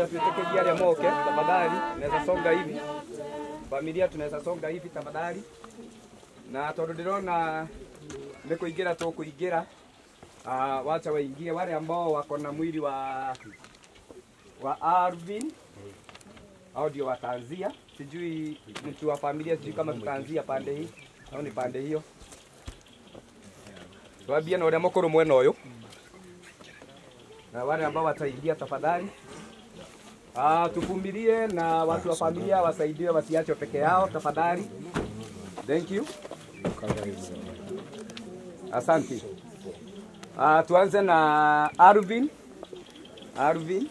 Tungependa tuitekeje yale moke tafadhali, tunaweza songa hivi. Familia tunaweza songa hivi tafadhali. Na tondu ndirona ni kuingira tu kuingira, wacha waingie wale ambao wako na mwili wa Arvin au ndio wataanzia. Sijui mtu wa familia, sijui kama tutaanzia pande hii au ni pande hiyo. Tuambie na wale mkoro mwena huyo. Na wale ambao wataingia tafadhali. Tuvumilie na watu wa familia wasaidie wasiache peke yao tafadhali. Thank you. Asante. Tuanze na Arvin. Arvin.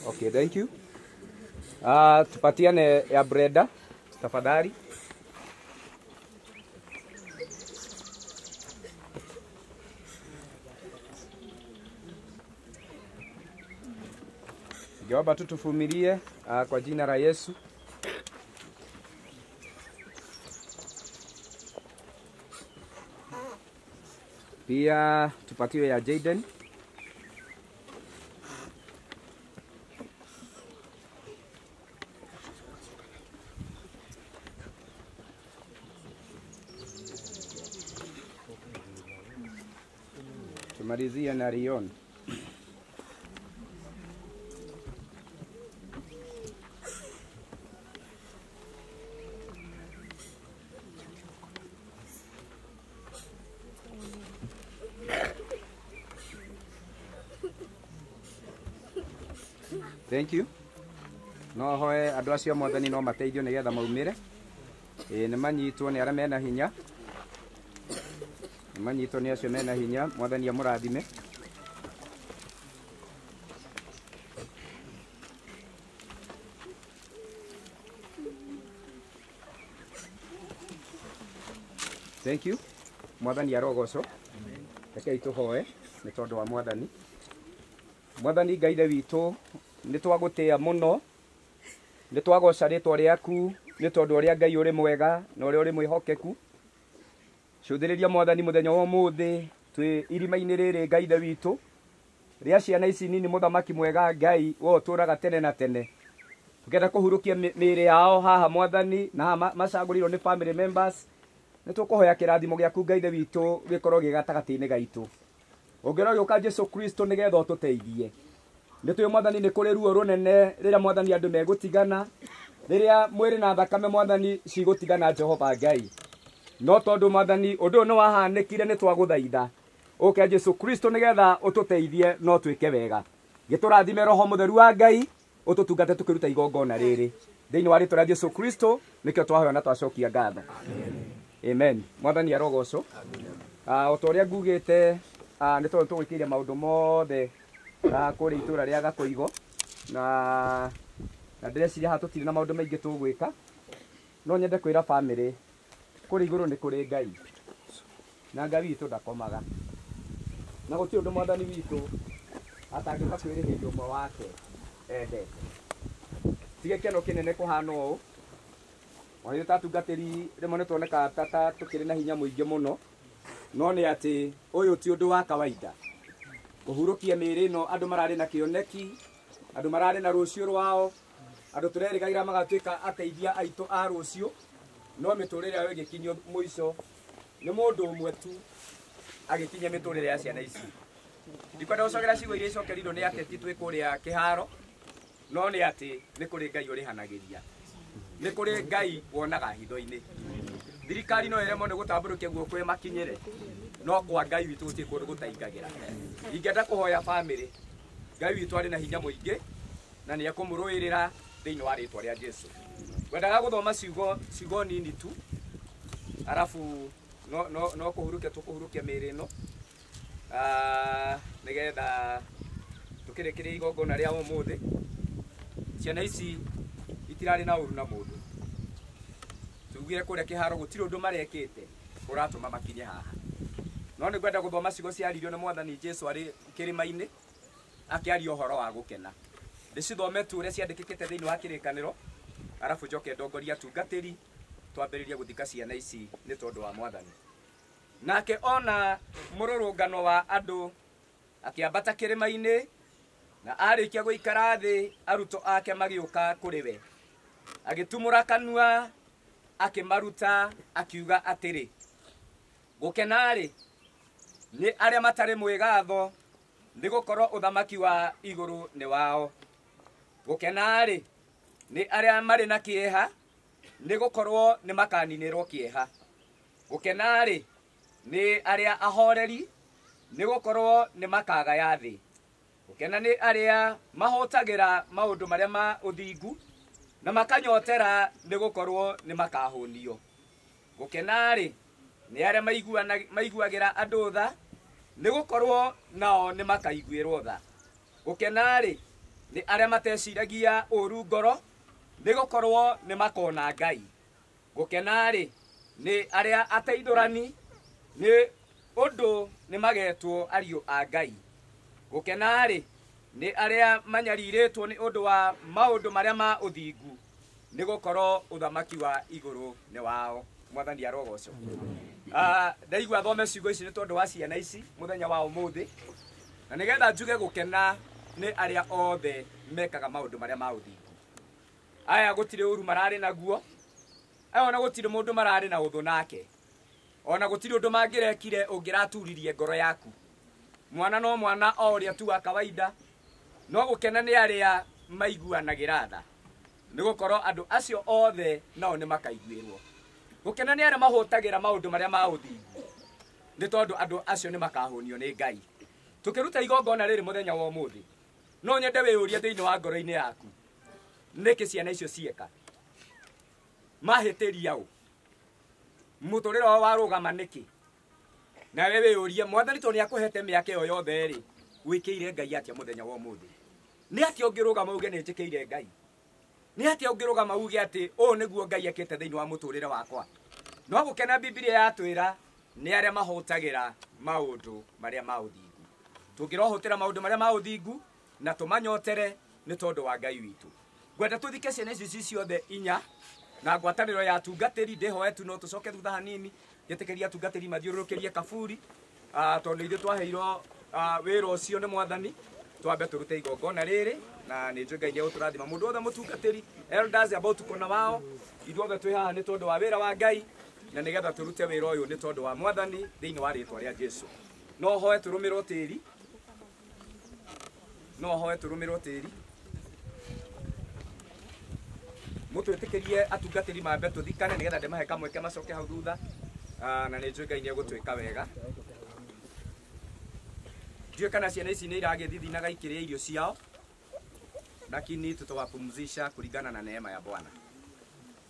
Okay, thank you. Tupatiane ya Brenda tafadhali. Jawaba tu tuvumilie kwa jina la Yesu. Pia tupatiwe ya Jaden. Tumalizia na Rion. Thank you. No hoe andu acio mwathani no mateithio nigetha maumire. Ni manyitwo ni ara mena hinya. Ni manyitwo ni acio mena hinya, mwathani amurathime. Thank you. Mwathani arogoco. Reke ituhoe ni tondu wa mwathani. Mwathani Ngai witu ni twagutia muno, ni twagoca ritwa riaku ni tondu uria Ngai uri mwega na uria uri mwihokeku. Cuthiriria mwathani muthenya wa umuthi twi irima-ini riri Ngai witu ria ciana ici nini muthamaki mwega Ngai wo turaga tene na tene. Tukenda kuhurukia miri yao haha mwathani na haha macagurirwo ni family members. Ni tukuhoya kirathimo giaku Ngai witu gikorwo gigatagati-ini gaitu. Ungero gioka Jesu Kristo nigetha ututeithie. Nitwe mwathani ni kuri ruo runene rira mwathani andu megutigana, riria mwiri na thakame mwathani cigutigana Jehova Ngai. No tondu mwathani undu no wahanikire ni twaguthaitha uke Jesu Kristo nigetha ututeithie no twike wega. Giturathime roho mutheru wa Ngai ututungate tukiruta igongona riri thiini wa ritwa rĩa Jesu Kristo nikio twahoya na twacokia ngatho. Amen. Mwathani arogoco. Utoria ngugite ni tondu tugwikiria maundu mothe kuri itura ria Gakuigo na ndireciria ha tutiri na maundu maingi tugwika, no nyende kwira family kuri iguru ni kuri Ngai na Ngai witu ndakomaga na guti undu mwathani witu atangika kwirihiria umwe wake endete. Tige keno kinene kuhana uu wani tatungatiri rimwe ni tuoneka tata tukiri na hinya muingi muno, no ni ati uyu ti undu wa kawaida kuhurukia miri no andu marari na kioneki, andu marari na rucio rwao, andu turerigaira magatuika ateithia aitu a rucio, no miturire yao igikinyio muico ni mundu umwe tu agikinya miturire ya ciana ici. Ndikwenda gucokera cigo iria icokerirwo ni ateti twi kuria kiharo, no ni ati ni kuri Ngai urihanagiria, ni kuri Ngai wonaga hitho-ini. Thirikari no iremo ni gutamburukia guoko kwi makinyire, no kwa Ngai witu guti kundu gutaingagira. Ingenda kuhoya family Ngai witu ari na hinya muingi na ni ekumuruirira thiini wa ritwa ria Jesu. Wendaga guthoma ciugo nini tu, arafu no kuhurukia tukuhurukia miri ino nigetha tukirikiria igongona ria umuthi. Ciana ici itirari na uru na mundu, tugire kuria kiharo gutiri undu marekite uratuma makinye haha, no nĩ ngwenda gũthoma ciugo ciaririo nĩ Mwathani Jesũ arĩ kĩrĩma-inĩ akĩaria ũhoro wa gũkena. Ndĩcithome tu ũrĩa ciandĩkĩkĩte thĩinĩ wa kĩrĩkanĩro, arabu njoke ndongoria atungatĩri twambĩrĩrie gũthika ciana ici nĩ tondũ wa Mwathani. Nake ona mũrũrũngano wa andũ akĩambata kĩrĩma-inĩ, na arĩkia gũikara thĩ arutwo ake magĩũka kũrĩ we. Agĩtumũra kanua akĩmaruta akiuga atĩrĩ, gũkena-rĩ nĩ arĩa matarĩ mwĩgatho, nĩ gũkorwo ũthamaki wa igũrũ nĩ wao. Gũkena-rĩ nĩ arĩa marĩ na kĩeha, nĩ gũkorwo nĩ makaninĩrwo kĩeha. Gũkena-rĩ nĩ arĩa ahoreri, nĩ gũkorwo nĩ makagaya thĩ. Gũkena nĩ arĩa mahotagĩra maũndũ marĩa ma ũthingu, na makanyotera nĩ gũkorwo nĩ makahũnio. Gũkena-rĩ nĩ arĩa maiguagĩra andũ tha, nĩ gũkorwo nao nĩ makaiguĩrwo tha. Gũkena-rĩ nĩ arĩa mateciragia ũru ngoro, nĩ gũkorwo nĩ makona Ngai. Gũkena-rĩ nĩ arĩa ateithũrani, nĩ ũndũ nĩ magetwo ariũ a Ngai. Gũkena-rĩ nĩ arĩa manyarirĩtwo nĩ ũndũ wa maũndũ marĩa ma ũthingu, nĩ gũkorwo ũthamaki wa igũrũ nĩ wao. Mwathani arogocwo. Ndaigua thome ciugo ici nĩ tondũ wa ciana ici mũthenya wa ũmũthĩ, na nĩgetha njuge gũkena nĩ arĩa othe mekaga maũndũ marĩa ma ũthingu. Aya gũtirĩ ũru mararĩ naguo, aya ona gũtirĩ mũndũ mararĩ na ũthũ nake, ona gũtirĩ ũndũ mangĩrekire ũngĩraturirie ngoro yaku. Mwana no mwana o ũrĩa tu wa kawaida, no gũkena nĩ arĩa maiguanagĩra tha, nĩ gũkorwo andũ acio othe nao nĩ makaiguĩrwo. Gũkena nĩ arĩa mahũtagĩra maũndũ marĩa ma ũthingu, nĩ tondũ andũ acio nĩ makahũnio nĩ Ngai. Tũkĩruta igongona rĩrĩ mũthenya wa ũmũthĩ, no nyende wĩyũrie thĩinĩ wa ngoro-inĩ yaku, nĩkĩ ciana icio cieka? Mahĩtĩria ũ? Mũtũrĩre wao warũgama nĩkĩ? Nawe wĩyũrie, Mwathani tondũ nĩ akũhete mĩaka ĩyo yothe-rĩ, wĩkĩire Ngai atĩa mũthenya wa ũmũthĩ? Nĩ atĩa ũngĩrũgama uge nĩ njĩkĩire Ngai? Nĩ atĩa ũngĩrũgama uge atĩ ũũ nĩguo Ngai ekĩte thĩinĩ wa mũtũrĩre wakwa? No gũkena Biblia yatwĩra nĩ arĩa mahũtagĩra maũndũ marĩa ma ũthingu. Tũngĩrohũtĩra maũndũ marĩa ma ũthingu na tũmanyotere nĩ tondũ wa Ngai witũ. Ngwenda tũthike ciana ici ciothe inya na ngwatanĩro ya atungatĩri, ndĩhoe tu no tũcoke thutha hanini njĩtĩkĩria atungatĩri mathiũrũrũkĩrie kaburi, tondũ ithuĩ twaheirwo wĩra ũcio nĩ Mwathani twambe tũrute igongona rĩrĩ, na nĩ njũĩ Ngai nĩ egũtũrathima. Mũndũ wothe mũtungatĩri, elders ambao tuko na wao, ithuothe twĩ haha nĩ tondũ wa wĩra wa Ngai, na nĩgetha tũrute wĩra ũyũ nĩ tondũ wa Mwathani thĩinĩ wa rĩĩtwa rĩa Jesũ. No hoe tũrũmĩrwo tĩri, no hoe tũrũmĩrwo tĩri. Mũtwĩtĩkĩrie atungatĩri mambe tũthikane nĩgetha ndĩmahe kamweke macoke hau thutha, na nĩ njũĩ Ngai nĩ egũtwĩka wega. Ndiũĩ kana ciana ici nĩ iragĩthithinaga ikĩrĩa irio ciao, lakini tutawapumzisha kulingana na neema ya Bwana.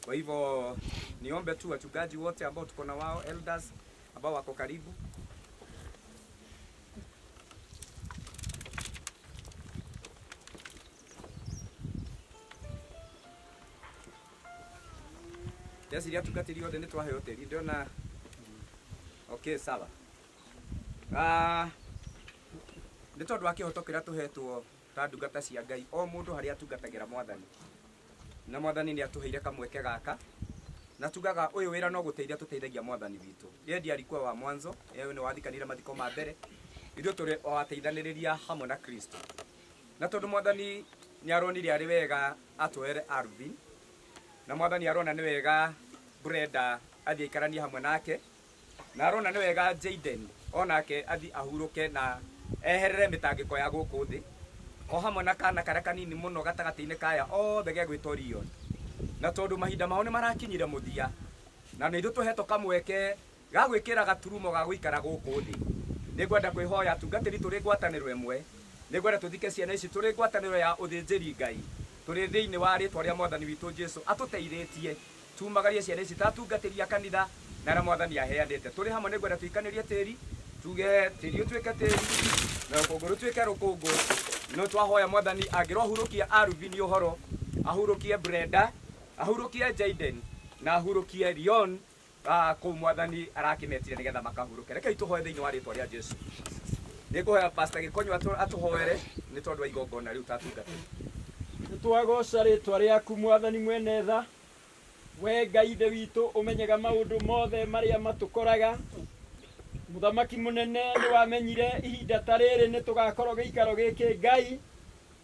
Kwa hivyo niombe tu wachungaji wote ambao tuko na wao, elders ambao wako karibu, Yesi ya tukatiri othe nĩ twaheo tĩri ndĩona. Okay, sawa. Nĩ tondũ wa kĩhoto kĩrĩa tũhetwo ta ndungata cia Ngai, o mũndũ harĩa atungatagĩra Mwathani, na Mwathani nĩ atũheire kamweke gaka, na tugaga ũyũ wĩra no gũteithia tũteithagia Mwathani witũ. Yeye ndiye alikuwa wa mwanzo, yeye nĩ wathikanire mathiko ma mbere, ithuĩ tũrĩ o ateithanĩrĩria hamwe na Kristo. Na tondũ Mwathani nĩ aronire arĩ wega atwoere Alvin, na Mwathani arona nĩ wega Brenda athiĩ aikaranie hamwe nake, na arona nĩ wega Jaden onake athiĩ ahurũke na eherere mĩtangĩko ya gũkũ thĩ, o hamwe na kana karĩa kanini mũno gatagatĩ-inĩ kaya othe ge gwĩtwo Rion. Na tondũ mahinda mao nĩ marakinyire mũthia, na nĩ ithuĩ tũhetwo kamweke ga gwĩkĩra gaturumo ga gũikara gũkũ thĩ, nĩ ngwenda kwĩhoya atungatĩri tũrĩ ngwatanĩro ĩmwe, nĩ ngwenda tũthike ciana ici tũrĩ ngwatanĩro ya ũthĩnjĩri Ngai, tũrĩ thĩinĩ wa rĩĩtwa rĩa Mwathani witũ Jesũ atũteithĩtie tumagarie ciana ici ta atungatĩri a kanitha na arĩa Mwathani aheanĩte. Tũrĩ hamwe nĩ ngwenda tũikanĩrie tĩri, tuge tĩri ũtuĩke tĩri na rũkũngũ rũtuĩke rũkũngũ. No twahoya Mwathani angĩrohurũkia Alvin ũhoro, ahurũkie Brenda, ahurũkie Jaden na ahurũkie Rion, kå mwathani arakimetire nigetha makahuruke. Rekei tuhoe thiini wa ritwa ria Jesu. Nikuhoya Pastor Gikonyo atuhoere ni tondu wa igongona riu tatungata. Nitwagoca ritwa riaku mwathani mwene tha. We Ngai ithe witũ ũmenyaga maũndũ mothe marĩa matukoraga. Muthamaki munene ni wamenyire ihinda ta rĩrĩ nĩ tũgakorwo gĩikaro gĩkĩ Ngai,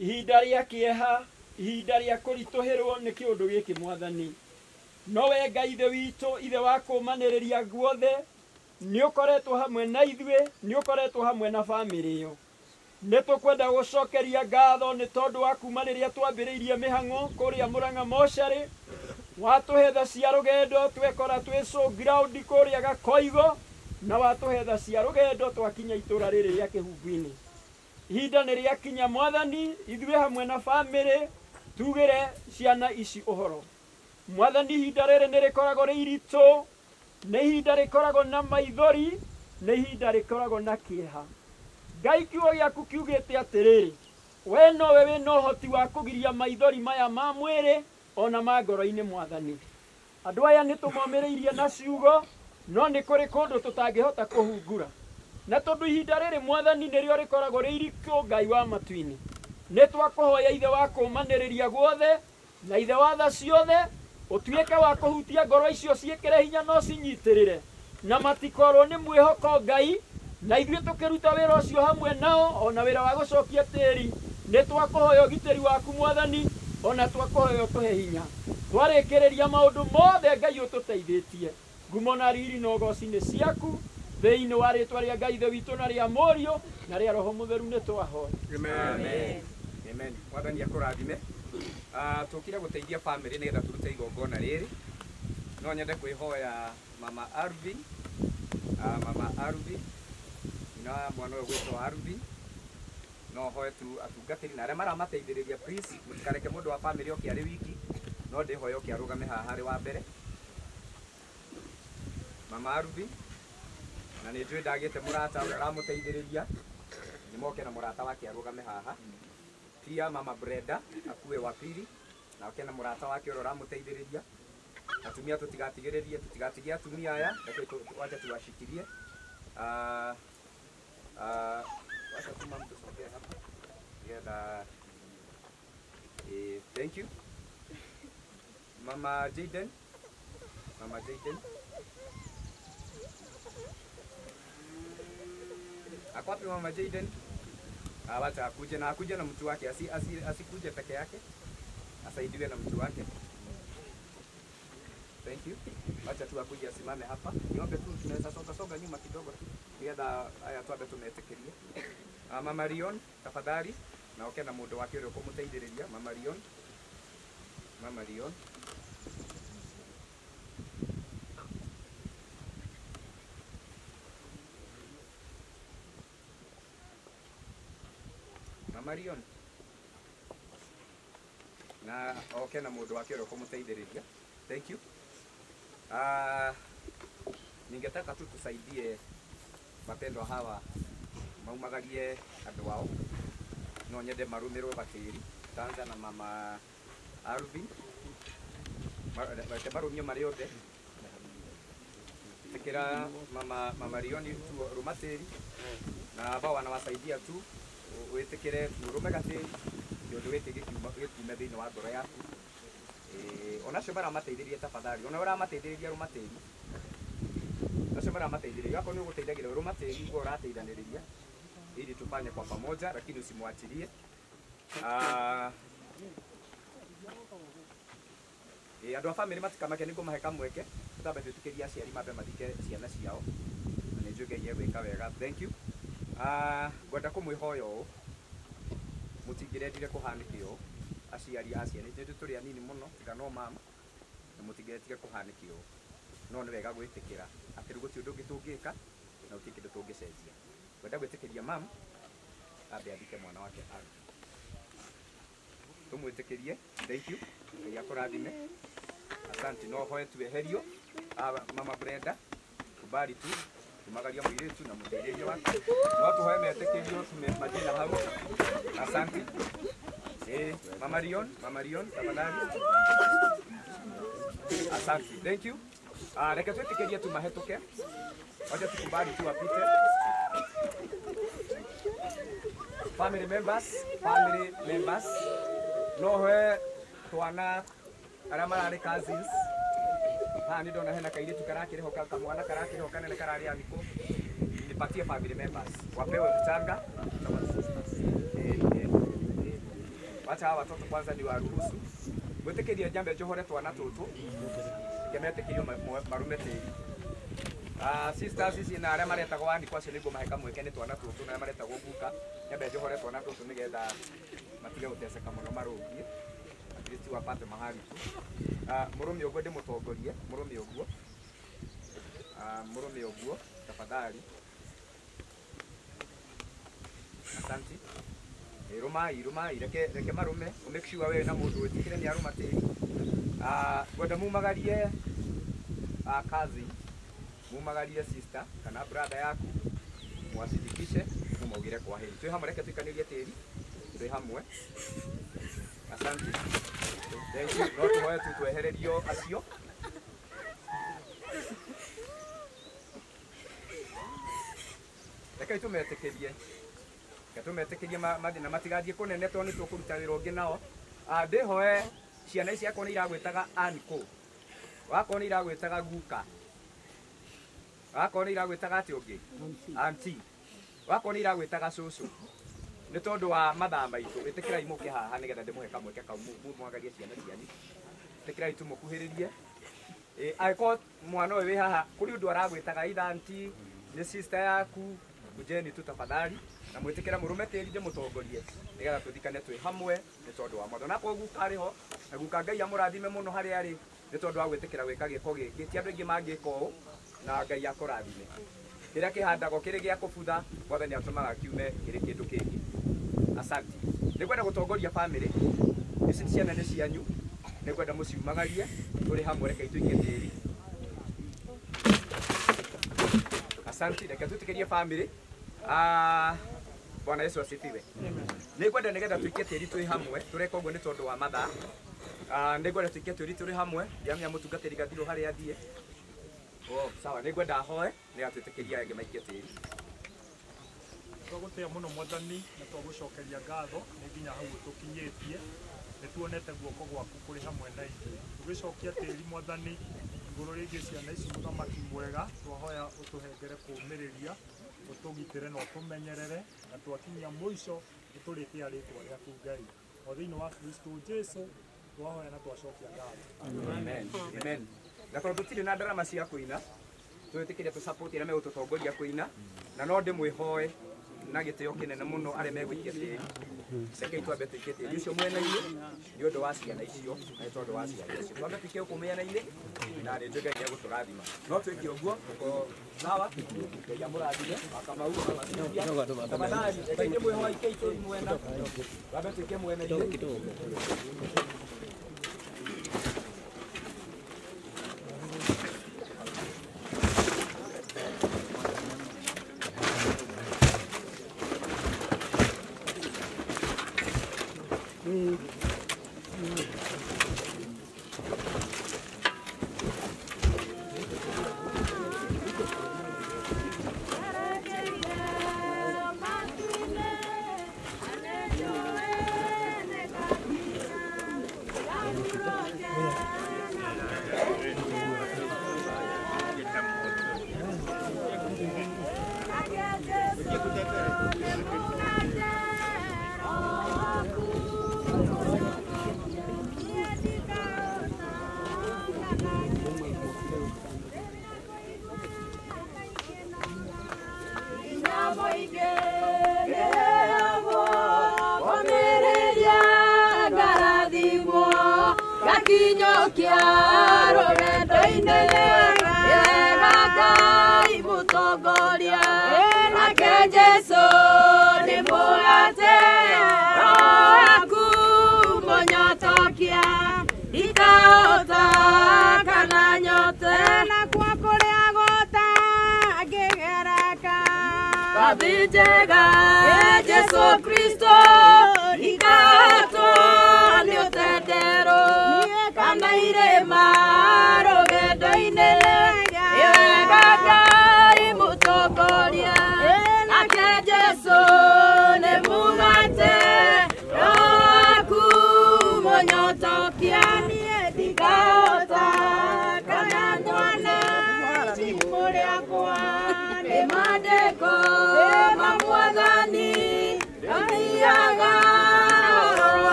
ihinda rĩa kĩeha, ihinda rĩa kũritũhĩrwo nĩ kĩũndũ gĩkĩ mwathani. No we Ngai ithe witũ, ithe wa kũmanĩrĩria guothe, nĩ ũkoretwo hamwe na ithuĩ, nĩ ũkoretwo hamwe na bamĩrĩ ĩyo. Nĩ tũkwenda gũcokeria ngatho nĩ tondũ wa kuma rĩrĩa twambĩrĩirie mĩhang'o kũrĩa Mũrang'a mocarĩ, watũhe tha cia rũgendo twekora twĩ show ground kũrĩa Gakoigo, na watũhe tha cia rũgendo twakinya itũra rĩrĩ rĩa Kĩhumbu-inĩ. Ihinda nĩ rĩakinya mwathani, ithuĩ hamwe na bamĩrĩ tugĩre ciana ici ũhoro. Mwathani ihinda rĩrĩ nĩ rĩkoragwo rĩ iritũ, nĩ ihinda rĩkoragwo na maithori, nĩ ihinda rĩkoragwo na kĩeha. Ngai kiugo gĩaku kiugĩte atĩrĩrĩ, we nowe wĩna ũhoti wa kũgiria maithori maya ma mwĩrĩ ona ma ngoro-inĩ mwathani. Andũ aya nĩ tũmomĩrĩirie na ciugo, no nĩ kũrĩ kũndũ tũtangĩhota kũhungura. Na tondũ ihinda rĩrĩ mwathani nĩrĩo rĩkoragwo rĩ iritũ Ngai wa matu-inĩ, nĩ twakũhoya ithe wa kũmanĩrĩria guothe na ithe wa tha ciothe, ũtuĩke wa kũhutia ngoro icio ciĩkĩre hinya no cinyitĩrĩre na matikorwo nĩ mwĩhoko Ngai, na ithuĩ tũkĩruta wĩra ũcio hamwe nao, ona wĩra wa gũcokia tĩri. Nĩ twakũhoya ũgitĩri waku mwathani, ona twakũhoya ũtũhe hinya. Twarĩkĩrĩria maũndũ mothe Ngai ũtũteithĩtie. Ngumo na riri na ũgooci nĩ ciaku, thĩinĩ wa rĩtwa rĩa Ngai ithe witũ na rĩa Mũriũ na rĩa Roho Mũtheru nĩ twahoya. Amen. Amen. Mwathani akũrathime. Tũkire gũteithia bamĩrĩ nĩgetha tũrute igongona rĩrĩ. No nyende kwĩhoya Mama Arvin, na mwana ũyũ gwĩtwo Arvin. No hoye tu atungatĩri na arĩa maramateithĩrĩria, please mũtikareke mũndũ wa bamĩrĩ oke arĩ wiki, no ndĩhoya oke arũgame haha harĩ wa mbere. Mama Arvin, na nĩ njũĩ ndagĩte mũrata ũramũteithĩrĩria, nĩ moke na mũrata wake arũgame haha. Pia Mama Brenda akue wa pili, na oke na mũrata wake ũrĩa ũramũteithĩrĩria. Atumia tũtigatigie atumia aya, reke wacha tuwashikilie. Wacha tu mama tusogee hapa. Thank you. Mama Jaden. Akwapi Mama Jaden? Wacha akuje na mtu wake, asikuje peke yake. Asaidiwe na mtu wake. Thank you. Wacha tu akuje asimame hapa. Niombe tu tunaweza soga nyuma kidogo tu. Kienda haya tu tumetekeria. Mama Rion tafadhali, na oke na mũndũ wake ũrĩa ũkũmũteithĩrĩria. Mama Rion. Mama Rion, na oke na mũndũ wake ũrĩa ũkũmũteithĩrĩria. Thank you. Ningetaka tu tusaidie wapendwa hawa maumagarie andũ wao, no nyende marũmĩrwo batĩri. Tutaanza na Mama Arvin, marũmio marĩ othe. Tekera Mama Rion tu rumatĩri, na ambao wanawasaidia tu wĩtĩkĩre mũrũme gatĩri kĩũndũ gĩkĩ gĩkiume thĩinĩ wa ngoro yaku. Onacio maramateithĩrĩria tafadhali, ona ũramateithĩrĩria rumatĩri, onacio maramateithĩrĩria, wako nĩ ũgũteithagĩrĩria rumatĩri, guo ũrateithanĩrĩria ili tufanye kwa pamoja, lakini usimwachilie. Andũ a bamĩrĩ matikamake nĩ kũmahe kamweke, tũtambe twĩtĩkĩrie aciari mambe mathike ciana ciao, na nĩ njũĩ Ngai egwĩka wega. Thank you. Ngwenda kũmwĩhoya ũũ, mũtingĩrendire kũhanĩke ũũ, aciari a ciana ithuĩ tũrĩ anini mũno, tiga no mama, na mũtingĩretire kũhanĩke ũũ, no nĩ wega gwĩtĩkĩra atĩ gũtirĩ ũndũ ũngĩ tũngĩka na gũtirĩ kĩndũ tũngĩcenjia. Ngwenda gwĩtĩkĩria mama ambe athike mwana wake Arvin. Tumwĩtĩkĩrie. Thank you. Ngai akũrathime. Asante. No hoye tueherio. Mama Brenda, kubali tu kumagaria mũirĩtu na mũteithĩrĩria wake. No tuhoye metĩkĩrio tumemajina hau. Asante. Mama Rion tafadhali. Asante. Thank you. Reke twitikirie tu mahetuke. Wacha tukubali tu wapite. Family members. No he twana ara marari cousins. Ha ni ndona hena kairi tukarakire hoka kamwana karakire hoka nene karari athiko. Nipatie family members. Wapewe mchanga na sisters. Wacha hawa watoto kwanza ni waruhusu. Gwitikiria jambe johore twana tutu. Gemetekirio marume tiri. Sisters ici na aria maretagwo wani kwa cio niguo maheka mweke ni twana tutu na maretagwo guka. Jambe johore twana tutu nigetha matige guteseka muno marugie. Kristi wapate mahali tu. Murume ogwo ndimutongorie, murume ogwo tafadhali. Asante. Irumai reke marume make sure wewe na mundu wetikire ni aruma tiri. Gwenda mumagarie kazi, mumagarie sister kana brother yaku, mwasindikishe mumugire kwa heri. Twi hamwe reke twikanirie tiri, twi hamwe. Asante. Thank you. No tuhoe tu twehererio acio. Reke tumetekerie. Gatumetekerie mathina matigathie kunene to ni tukuruta wira ungi nao. Ndihoe ciana ici akoni iragwitaga anko. Wakoni iragwitaga guka. Wakoni iragwitaga ati ungi auntie. Wakoni iragwitaga cucu. Ni tondu wa mathaa maitu itikirai muke haha nigetha ndimuhe kamweke kau mwagarie ciana ciani. Itikirai tu mukuhiririe. Aiko mwana we haha kuri undu aragwitaga either auntie ni sister yaku kujeni tu tafadhali na mwitikira murume tiri ndi mutongorie nigetha tuthikane twi hamwe ni tondu wa motho na guka riho na guka Ngai amurathime muno hari ari ni tondu wa gwitikira gwika giko giki ti andu ingi mangika uu na Ngai akurathime kira kihandagwo kiri gia kubutha bothe ni atumaga kiume kiri kindu kingi. Asante. Nikwenda gutongoria family ici ciana ni cianyu nikwenda muciumagarie turi hamwe reke ituike tiri. Asante. Reke tutikirie family. Bwana Yesu asifiwe. Nikwenda nigetha tuikie tiri twi hamwe tureka uguo ni tondu wa mathaa. Nikwenda tuikie tiri turi hamwe yamya mutungatiri gathiro hari athie. Sawa nikwenda hoe ni atutikiria enge maikie tiri. Twagutea muno mwathani na twagucokeria ngatho ni nginya hau tukinyitie ni tuonete guoko gwaku kuri hamwe na ithuĩ tugicokia tĩri mwathani igũrũ rĩngĩ ciana ici mũthamaki mwega twahoya ũtũhengere kũũmĩrĩria ũtũgitĩre na ũtũmenyerere na twakinyia mũico ũtũrĩkia rĩtwa rĩaku Ngai o thĩinĩ wa Kristo Jesu twahoya na twacokia ngatho. Amen. Na tondũ tũtirĩ na ndarama cia kũina twĩtĩkĩria tũsupport arĩa megũtũtongoria kũina na no ndĩmwĩhoe na gĩtĩo kĩnene mũno arĩa megũikia tĩri. Reke twambe tũikie tĩri ũcio mwena-inĩ nĩ ũndũ wa ciana icio na tondũ wa ciana icio. Twambe tũikie gũkũ mĩena-inĩ na nĩ Ngai egũtũrathima. No twĩke ũguo tuko sawa. Ngai amũrathime akamau tafadhali reke ndĩmwĩhoe ikie tĩri mwena. Twambe tũikie mwena-inĩ. Jesu Kristo ikato ni utendero kana irema rogendo inele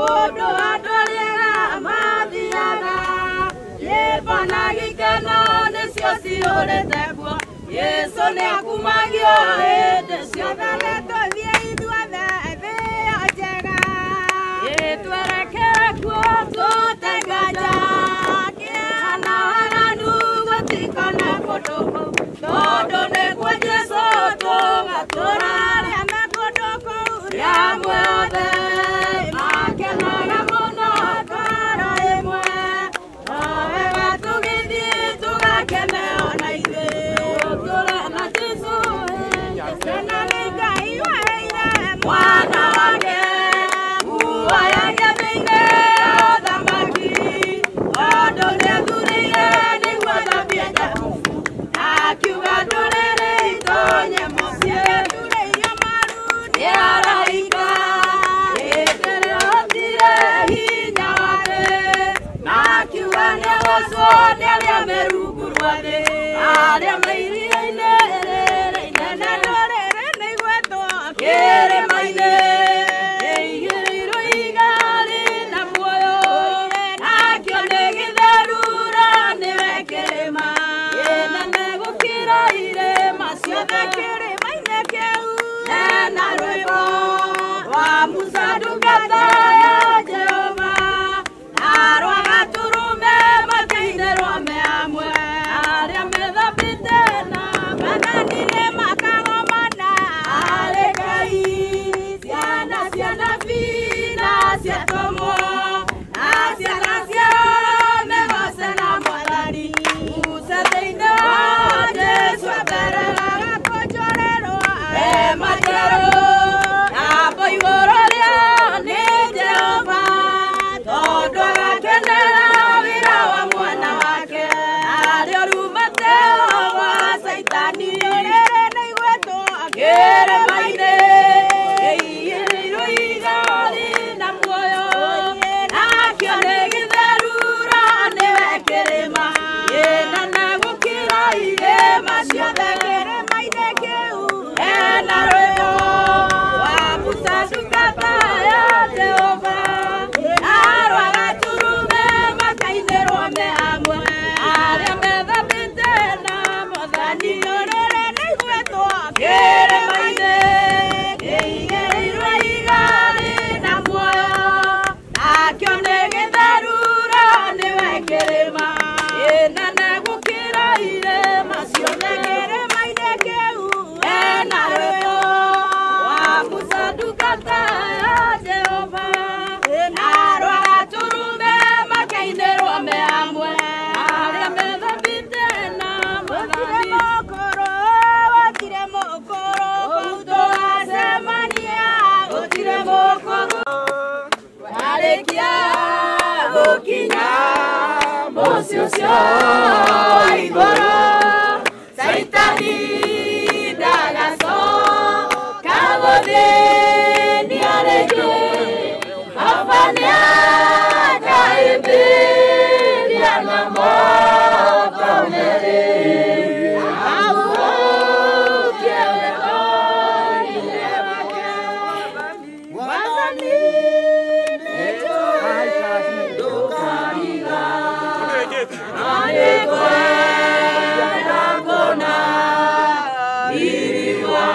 Kodo adoliega mathiaga Yebana gikeno nesio ciorete guo Yesu nĩ akumagio hĩndĩ ciothe nĩtũthiĩ ithuothe thĩ njega twerekere kuo tũtenganja kĩhana waganu gũtikona kũndũ kũu tondũ nĩkuo Jesũ tũgatũũra arĩa me kũndũ kũu rĩamwe othe makenaga mũno ngoro ĩmwe no wega tũgĩthiĩ tũgakene ona ithuĩ tũtũũre na Jesũ tena nĩ Ngai waheire mwana wake muoya gĩathĩ-inĩ ũthamaki tondũ nĩathurĩire nĩguo thambie Jakubu akiuga ndũrĩrĩ itonye mũciĩ thurĩire maru nĩ araika hĩndĩ ĩrĩa hotire hinya wa thĩ na akiuga nĩagocwo nĩ arĩa me rungu rwa thĩ arĩa me iria-inĩ rĩrĩ inene ndũrĩrĩ nĩ igwetwo kĩrĩma-inĩ igĩrĩirwo igarĩ na muoyo nakĩo nĩ gĩtherura nĩwe kĩrĩma kĩnene gũkĩra irĩma ciothe kĩrĩma-inĩ kĩu hena rwĩmbo rwa Musa ndungata ya Jehova na rwa gatũrũme maka-inĩrwo me amwe arĩa methambĩte na mathani nĩ makagomana harĩ Ngai ciana cia nabii na cia tomo na ciana ciao megoce na Mwathani Musa thĩinĩ wa Jesũ emberega gakonjorerwo majerũ namo igũrũ rĩao nĩ Jehova tondũ agakenera wĩra wa mwana wake arĩ ũrumateo wa Saitani rĩrĩ nĩ igwetwo kĩrĩma-inĩ kĩigĩrĩirwo igarĩ na muoyo nakĩo nĩ gĩtherura nĩwe kĩrĩma kĩnene gũkĩra irĩma ciothe kĩrĩma-inĩ kĩu hena rwĩmbo rwa Musa ndungata ya Jehova na rwa gatũrũme maka-inĩrwo me amwe arĩa methambĩte na Mwathani rũrĩrĩ nĩ igwetwo kĩrĩma-inĩ kĩigĩrĩirwo igarĩ na muoyo nakĩo nĩ gĩtherura nĩwe kĩrĩma kĩnene gũkĩra irĩma ciothe kĩrĩma-inĩ kĩu hena rwĩmbo rwa Musa ndungata ya Jehova na rwa gatũrũme maka-inĩrwo me amwe arĩa methambĩte na Mwathani gũtirĩ mũkũrũ kũu tũgacemania gũtirĩ mũkũrũ warĩkia gũkinya mũciĩ ũcio wa igũrũ Saitani ndagacoka gũthĩnia rĩngĩ Baba nĩakahĩmbĩria na moko merĩ ahurũkie wendo-inĩ wake Mwathani nĩtũkariga nĩkwenda kuona riri wa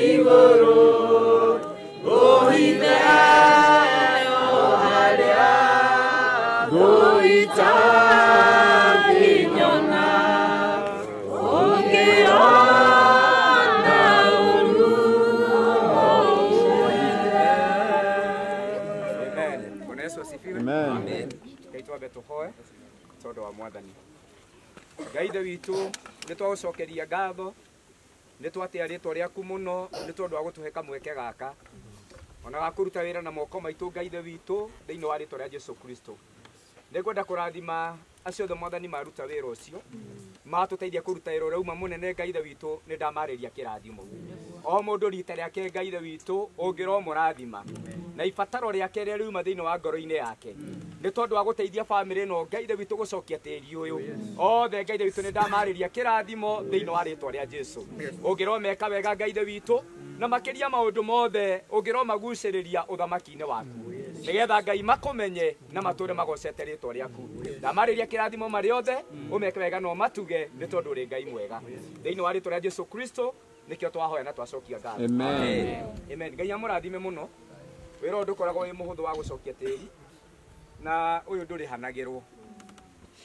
igũrũ ũhitheo harĩa gũitanginyona ũngĩona Amen. Bwana Yesu asifiwe. Amen. Ngai twambe tũhoe tondũ wa Mwathani. Ngai ithe witũ nĩ twagũcokeria ngatho nĩ twatĩa rĩtwa rĩaku mũno nĩ tondũ wa gũtũhe kamweke gaka ona ga kũruta wĩra na moko maitũ Ngai ithe witũ thĩinĩ wa rĩtwa rĩa Jesũ Kristo. Nĩngwenda kũrathima acio othe Mwathani maruta wĩra ũcio matũteithia kũruta wĩra ũrĩa uma mũnene Ngai ithe witũ nĩ ndamarĩria kĩrathimo o mũndũ rita rĩake Ngai ithe witũ ũngĩro mũrathima na ibataro rĩake rĩrĩa riuma thĩinĩ wa ngoro-inĩ yake nĩ tondũ wa gũteithia bamĩrĩ ĩno Ngai ithe witũ gũcokia tĩri ũyũ othe Ngai ithe witũ nĩ ndamarĩria kĩrathimo thĩinĩ wa rĩtwa rĩa Jesũ ũngĩro meka wega Ngai ithe witũ na makĩria maũndũ mothe ũngĩro magucĩrĩria ũthamaki-inĩ waku nigetha Ngai makumenye na mature magocete ritwa riaku ndamariria kirathimo mari othe umeke wega no matuge ni tondu ri Ngai mwega thiini wa ritwa ria Jesu Kristo nikio twahoya na twacokia ngatho amen amen Ngai amurathime muno wira undu koragwo wi muhuthu wa gucokia tiri na uyu nduri hanagirwo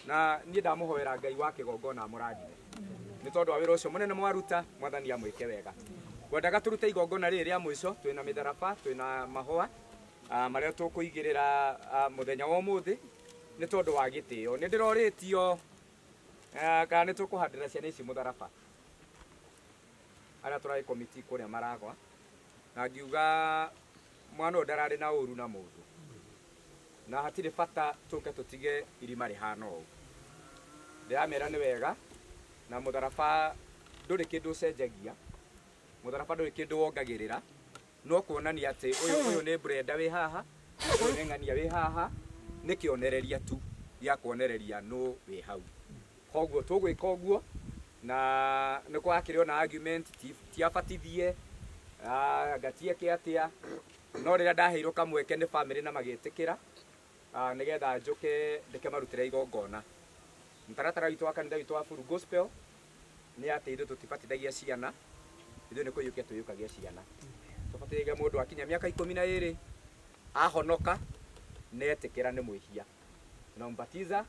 na nie ndamuhoera Ngai wa kigongona amurathime ni tondu wa wira ucio munene mwaruta mwathani amwike wega ngwendaga turute igongona riri ria mwico twina mitharaba twina mahua maria tukuigirira muthenya wa umuthi ni tondu wa gitio ni ndiroritio kana ni tukuhandira ciana ici mutharaba aria turai komiti kuria maragwa na ngiuga mwana ndarari na uru na mundu na hatire bata tuke tutige irima rihana ũũ ndiramera ni wega na mutharaba nduri kindu cenjagia mutharaba nduri kindu wongagirira no kuonania ati uyu ni Brenda wi haha uyu ni Ng'ania wi haha ni kionereria tu ya kuonereria no wi hau koguo tugwika uguo na ni kwakire na argument ti abatithie gatie ke atia no rira ndaheirwo kamweke ni family na magitikira nigetha njuke ndeke marutire igongona mtaratara witu wa kanitha witu wa Full Gospel ni ati ithu tutibatithagia ciana ithu ni kuyukia tuyukagia ciana tubatithagia mundu akinya miaka 12 ahonoka netikira ni mwihia na mbatiza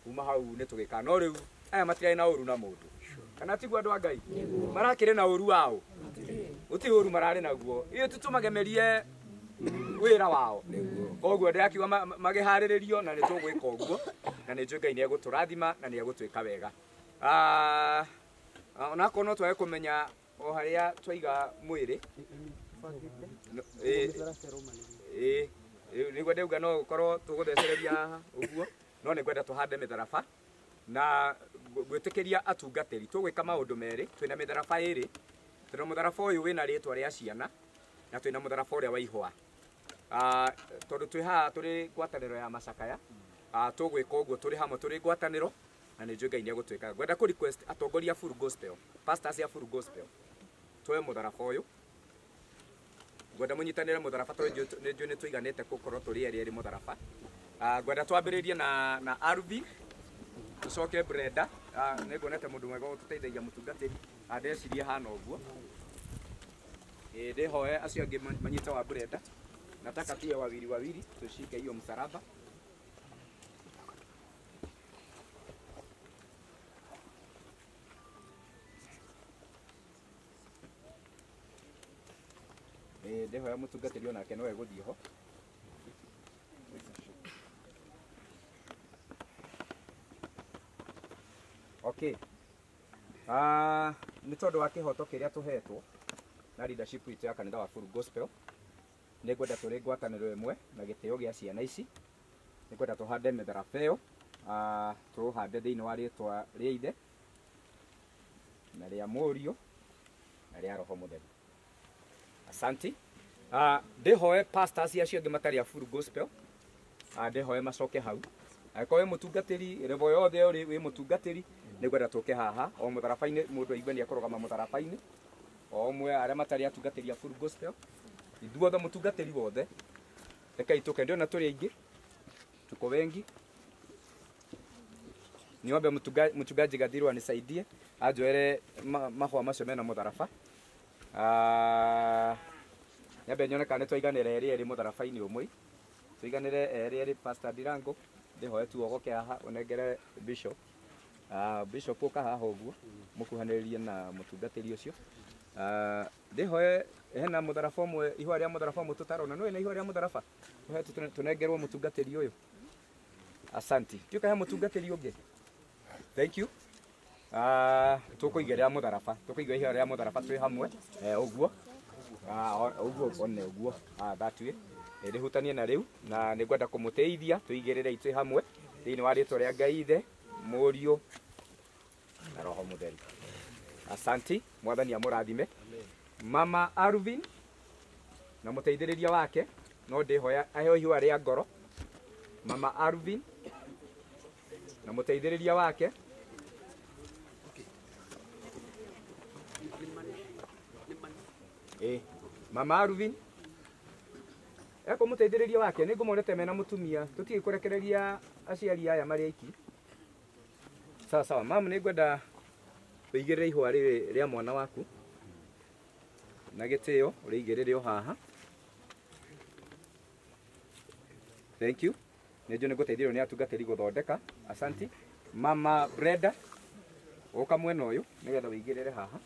kuma hau ni tugika no riu aya matirai na uru na mundu kana tigwa andu a Ngai marakire na uru wao uti uru marari naguo iyo tutumagemerie wira wao koguo ndirakiuga magihariririo na ni tugwika uguo na ni Ngai ni eguturathima na ni egutwika wega ona kono twae kumenya o haria twaiga mwiri ni gwenda uga no korwo tuguthecereria haha uguo no ni gwenda tuhande mitharaba na gwitikiria atungatiri tugwika maundu meri twina mitharaba iri twina mutharaba uyu wina ritwa ria ciana na twina mutharaba uria wa ihwa tondu twi haha turi ngwataniro ya macakaya tugwika uguo turi hamwe turi ngwataniro na ni Ngai ni egutwika gwenda ku request atongoria Full Gospel pastors ya Full Gospel twe mutharaba uyu gwenda munyitanire mutharaba twe ni twiganite gukorwo turi eri mutharaba gwenda twambiririe na Arvin tucoke Brenda ni ngonete mundu mwega gututeithagia mutungatiri ndecirie hana uguo ndihoe acio angi manyita wa Brenda nataka tuwe wawili tushike hiyo msalaba ndihoya mutungatiri onake no eguthie ho okay ni tondu wa kihoto kiria tuhetwo na leadership itu ya kanitha wa Full Gospel ni gwenda turi ngwataniro imwe na gitio gia ciana ici ni gwenda tuhande mitharaba iyo tuhande thiini wa ritwa ria ithe na ria murio na ria roho mutheru asanti ndihoe pastors acio angi matari a Full Gospel ndihoe macoke hau akoe mutungatiri revo yothe uri wi mutungatiri ni gwenda tuke haha o mutharabaini mundu aigwe ni akorogama mutharabaini o mwe aria matari atungatiri a Full Gospel ithuothe mutungatiri wothe reke ituke ndio na turi aingi tuko wengi niombe mchungaji Gadhiru anisaidie ajoere mahwa macio mena mutharaba nyambe nyone kana twaiganire eri mutharabaini umwe twiganire eri Pastor Dirango ndihoe tu ogoke haha unengere bishop bishop uka haha uguo mukuhaniririe na mutungatiri ucio ndihoe hena mutharaba umwe ihwa ria mutharaba umwe tutarona no ina ihwa ria mutharaba tuhe tunengerwo mutungatiri uyu asanti tuka he mutungatiri ungi thank you tukuigerera mutharaba tukuiga ihwa ria mutharaba twi hamwe uguo uguo one uguo that way ndihutanie na riu na ni gwenda kumuteithia tuigirire itwe hamwe thiini wa ritwa ria Ngai ithe murio na roho mutheru asanti mwathani amurathime mama Arvin na muteithiriria wake no ndihoya aheo ihwa ria ngoro mama Arvin na muteithiriria wake mama Arvin eko muteithĩrĩria wake nĩ ngũmonete mena mũtumia tũtige kũrekereria aciari aya marĩ aiki. Sawa sawa, mamu nĩ ngwenda ũigĩrĩre ihũa rĩrĩ rĩa mwana waku na gĩtĩo ũrĩigĩrĩre o haha. Thank you. Nĩ njũ nĩ ngũteithĩrĩrio nĩ atungatĩri gũthondeka. Asanti. Mama Brenda ũka mwena ũyũ nĩgetha ũigĩrĩre haha.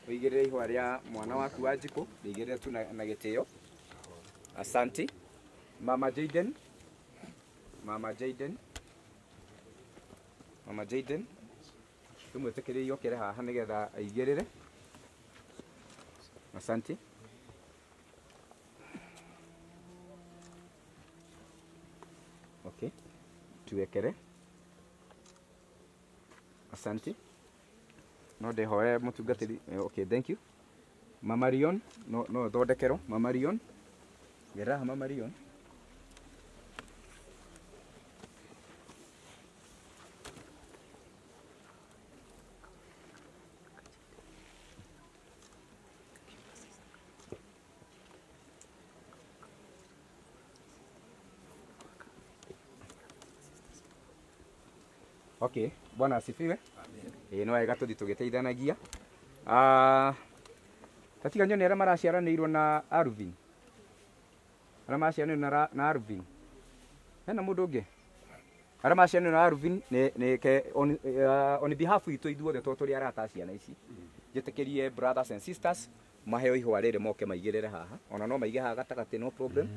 Ũigĩrĩre ihũa rĩa mwana waku wa Njikũ, ũigĩrĩre tu na gĩtĩo. Asanti. Mama Jaden. Mama Jaden. Mama Jaden. Tumwĩtĩkĩrĩrie okere haha nĩgetha aigĩrĩre. Asanti. Okay. Tuwekere. Asanti. No ndehoe mũtungatĩri. Okay, thank you. Mama Rion, no thondekero. Mama Rion. Geraha Mama Rion. Okay, Bwana asifiwe. No wega tũthi tũgĩteithanagia. Tatiga nyone arĩa maraciaranĩirwo na Arvin. Arĩa maraciaranĩirwo na Arvin. Hena mũndũ ũngĩ. Arĩa maraciaranĩirwo na Arvin on behalf itũ ithuothe tũrĩ arata ciana ici. Njĩtĩkĩrie brothers and sisters maheo ihũa rĩrĩ moke maigĩrĩre haha. Ona no maige haha gatagatĩ no problem.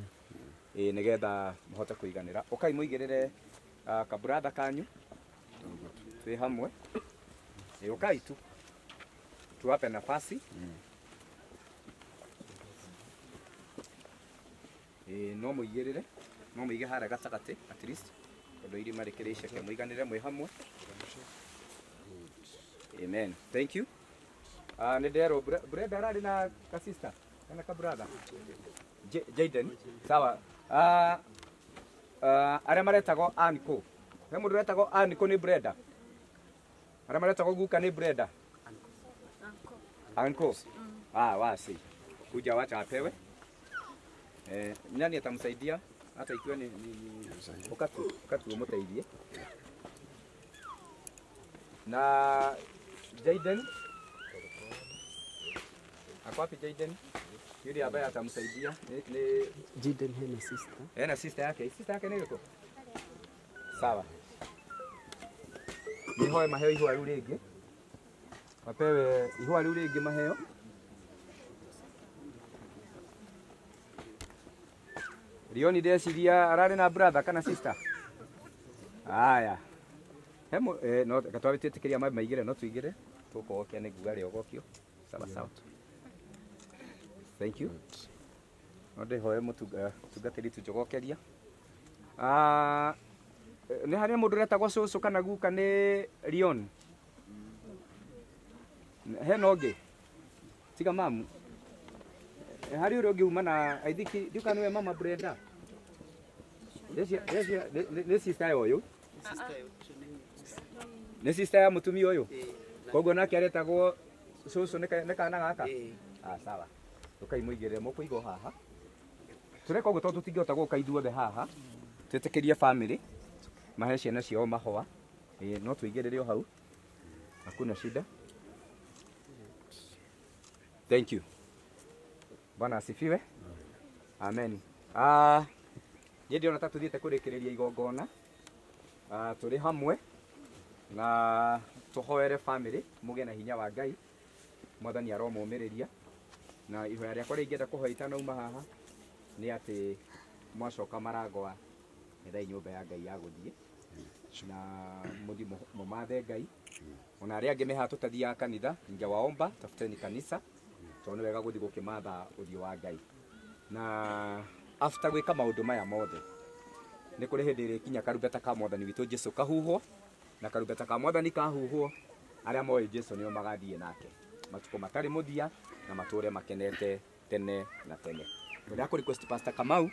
Nĩgetha mahote kũiganĩra. Ũkai mũigĩrĩre ka brother kanyu. Twĩ hamwe. Ũkai tu. Tuwape nafasi. No mũigĩrĩre. No mũige harĩa gatagatĩ at least. Tondũ irima rĩkĩrĩ iceke mũiganĩre mwĩ hamwe. Amen. Thank you. Nĩ nderwo Brenda ararĩ na ka sister kana ka brother. Jaden. Sawa. Arĩa maretagwo Anko. He mũndũ retagwo Anko nĩ Brenda. Arĩa maretagwo guka nĩ Brenda. Anko. Wasi. Kuja wacha apewe. Nani atamsaidia hata ikiwa ni ukatu umteidie. Na Jaden. Ako wapi Jaden? Yule ambaye atamsaidia ni Jaden hena sister. Hena sister yake. Sister yake ni yuko? Sawa. Nihoe maheo ihũa rĩu rĩngĩ. Wapewe ihũa rĩu rĩngĩ maheo. Rioni ndeciria ararĩ na brother kana sister. Aya. Hemo no katwabe twĩtĩkĩria maigĩre no tuigĩre. Tũkogokĩa nĩ nguga rĩa ogokio. Sawa sawa. Thank you. No ndehoe mũtungatĩri tũjogokeria. Nĩ harĩ mũndũ retagwo cũcũ kana guka nĩ Rion. Hena ũngĩ. Tiga mamu. Harĩ ũrĩa ũngĩ uma na I think ndiũka nĩwe Mama Brenda. Nĩ sister ũyũ. Nĩ sister ya mũtumia ũyũ. Koguo nake aretagwo cũcũ nĩ kana gaka. Sawa. Ũkai mũigĩrĩre mũkũiga haha. Tũreka ũguo tondũ tũtingĩhota gũka ithuothe haha. Twĩtĩkĩrie family. Mahe ciana ciao mahũa. No tuigĩrĩre o hau. Hakuna shida. Thank you. Bwana asifiwe. Amen. Niĩ ndĩrona ta tũthiĩte kũrĩkĩrĩria igongona. Tũrĩ hamwe na tũhoere family mũgĩe na hinya wa Ngai. Mwathani aromũmĩrĩria. Na ihoya rĩakwa rĩrĩa ingĩenda kũhoya itanauma haha nĩ atĩ mwacoka marangwa nĩ nyũmba ya Ngai ya gũthiĩ. Na mũthi mũmathe Ngai. Ona arĩa angĩ me haha tũtathiaga kanitha, ningewaomba tafuteni kanisa. Tondũ wega gũthiĩ gũkĩmatha ũthiũ wa Ngai. Na after gwĩka maũndũ maya mothe nĩ kũrĩ hĩndĩ ĩrĩkinya karumbeta ka Mwathani witũ Jesũ kahuhwo, na karumbeta ka Mwathani kahuhwo, arĩa moĩ Jesũ nĩo magathiĩ nake matukũ matarĩ mũthia na matũũre makenete tene na tene. Ngwenda kũ-request Pastor Kamau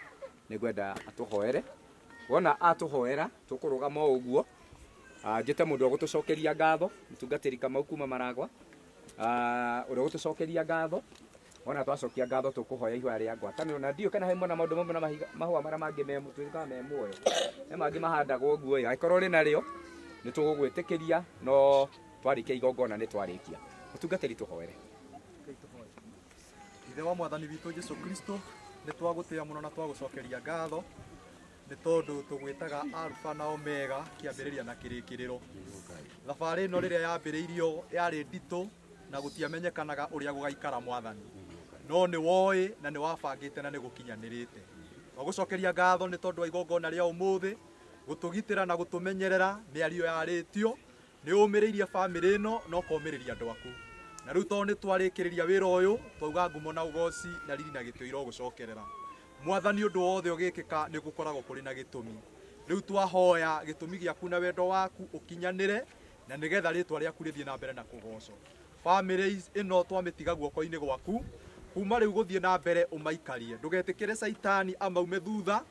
nĩ ngwenda atũhoere. Wona atũhoera tũkũrũgama o ũguo. Njĩte mũndũ ũgũtũcokeria ngatho, mũtungatĩri Kamau kuma Maragwa. Ũrĩa ũgũtũcokeria ngatho ona twacokia ngatho tukuhoya ihwa ria ngwataniro na ndio kana he mona maundu mamwe na mahua mara mangi memu twika me muoyo he mangi mahandagwo uguo ya ikorwo ri nario ni tugugwitikiria no twarikia igongona ni twarikia utungatiri tuhoere ithe wa mwathani witũ Jesu Kristo nĩ twagũtĩĩa mũno na twagũcokeria ngatho nĩ tondũ tũgwĩtaga Alpha na Omega kĩambĩrĩria na kĩrĩkĩrĩro. Thabarĩ ĩno rĩrĩa yambĩrĩirio yarĩ nditũ na gũtiamenyekanaga ũrĩa gũgaikara mwathani, no nĩ woĩ na nĩ wabangĩte na nĩ gũkinyanĩrĩte. Twagũcokeria ngatho nĩ tondũ wa igongona rĩa ũmũthĩ gũtũgitĩra na gũtũmenyerera mĩario yarĩtio nĩ ũmĩrĩirie bamĩrĩ ĩno na ũkomĩrĩria andũ aku. Na rĩu tondũ nĩ twarĩkĩrĩria wĩra ũyũ twauga ngumo na ũgoci na riri na gĩtĩo irogũcokerera. Mwathani ũndũ wothe ũgĩkĩka nĩ gũkoragwo kũrĩ na gĩtũmi. Rĩu twahoya gĩtũmi gĩaku na wendo waku ũkinyanĩre na nĩgetha rĩtwa rĩaku rĩthiĩ na mbere na kũgocwo. Bamĩrĩ ĩno twamĩtiga guoko-inĩ gwaku kuma rĩu gũthiĩ na mbere ũmaikarie. Ndũgetĩkĩre Saitani amaume thutha,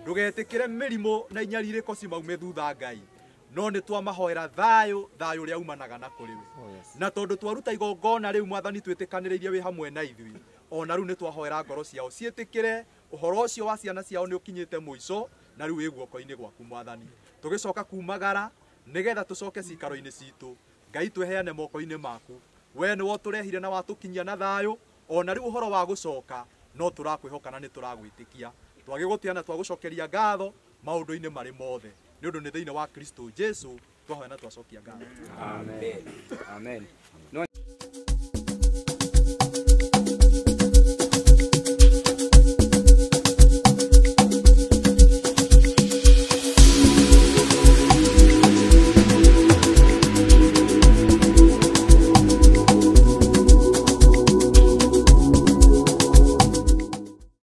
ndũgetĩkĩre mĩrimũ na inyarirĩko cimaume thutha Ngai. No nĩ twamahoera thayũ ũrĩa umanaga na kũrĩ we. Na tondũ twaruta igongona rĩu mwathani twĩtĩkanĩrĩirie wĩ hamwe na ithuĩ, ona rĩu nĩ twahoera ngoro ciao ciĩtĩkĩre ũhoro ũcio wa ciana ciao nĩ ũkinyĩte mũico na rĩu wĩ guoko-inĩ gwaku mwathani. Tũgĩcoka kumagara nĩgetha tũcoke cikaro-inĩ citũ, Ngai tweheane moko-inĩ maku. We nĩ watũrehire na watũkinyia na thayũ, ona rĩu ũhoro wa gũcoka no tũrakwĩhoka na nĩ tũragwĩtĩkia. Twagĩgũtĩa na twagũcokeria ngatho maũndũ-inĩ marĩ mothe nĩ ũndũ nĩ thĩinĩ wa Kristo Jesu twahoya na twacokia ngatho. Amen. Amen. No